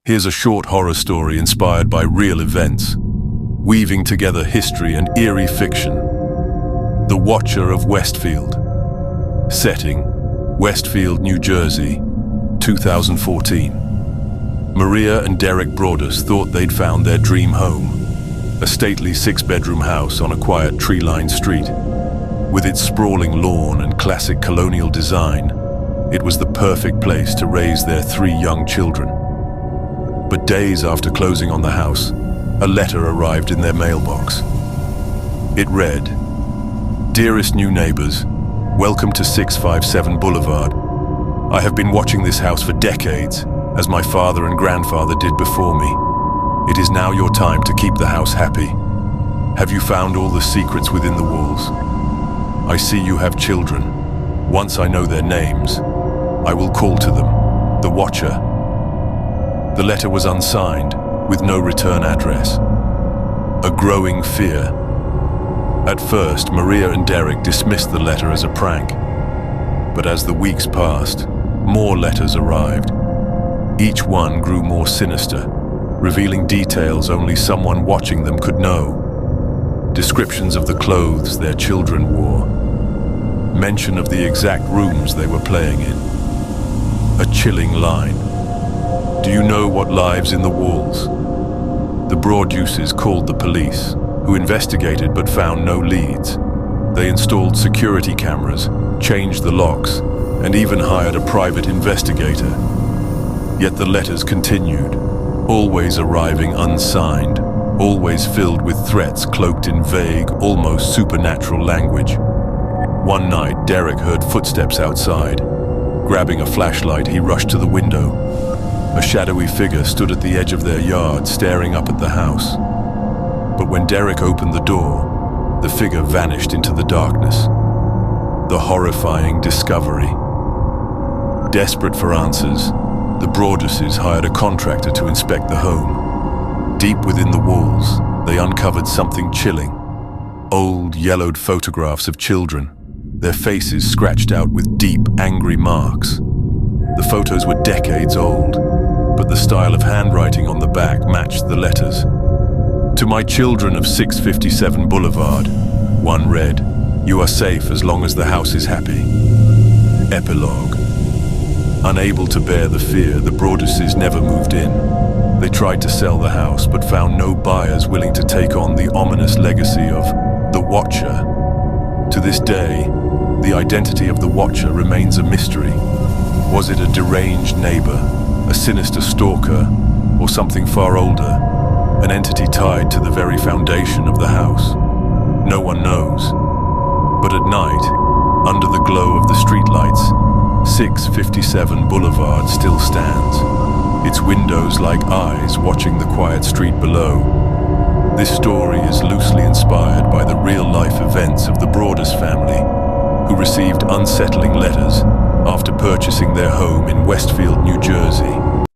Here's a short horror story inspired by real events, weaving together history and eerie fiction. The Watcher of Westfield. Setting: Westfield, New Jersey, 2014. Maria and Derek Broaddus thought they'd found their dream home, a stately six-bedroom house on a quiet tree-lined street. With its sprawling lawn and classic colonial design, it was the perfect place to raise their three young children. But days after closing on the house, a letter arrived in their mailbox. It read, "Dearest new neighbors, welcome to 657 Boulevard. I have been watching this house for decades, as my father and grandfather did before me. It is now your time to keep the house happy. Have you found all the secrets within the walls? I see you have children. Once I know their names, I will call to them, the Watcher." The letter was unsigned, with no return address. A growing fear. At first, Maria and Derek dismissed the letter as a prank. But as the weeks passed, more letters arrived. Each one grew more sinister, revealing details only someone watching them could know. Descriptions of the clothes their children wore. Mention of the exact rooms they were playing in. A chilling line. "Do you know what lives in the walls?" The Broadduses called the police, who investigated but found no leads. They installed security cameras, changed the locks, and even hired a private investigator. Yet the letters continued, always arriving unsigned, always filled with threats cloaked in vague, almost supernatural language. One night, Derek heard footsteps outside. Grabbing a flashlight, he rushed to the window. A shadowy figure stood at the edge of their yard, staring up at the house. But when Derek opened the door, the figure vanished into the darkness. The horrifying discovery. Desperate for answers, the Broadduses hired a contractor to inspect the home. Deep within the walls, they uncovered something chilling. Old, yellowed photographs of children, their faces scratched out with deep, angry marks. The photos were decades old, but the style of handwriting on the back matched the letters. "To my children of 657 Boulevard," one read, "You are safe as long as the house is happy." Epilogue. Unable to bear the fear, the Broadduses never moved in. They tried to sell the house, but found no buyers willing to take on the ominous legacy of the Watcher. To this day, the identity of the Watcher remains a mystery. Was it a deranged neighbor, a sinister stalker, or something far older, an entity tied to the very foundation of the house? No one knows. But at night, under the glow of the streetlights, 657 Boulevard still stands, its windows like eyes watching the quiet street below. This story is loosely inspired by the real-life events of the Broaddus family, who received unsettling letters after purchasing their home in Westfield, New Jersey.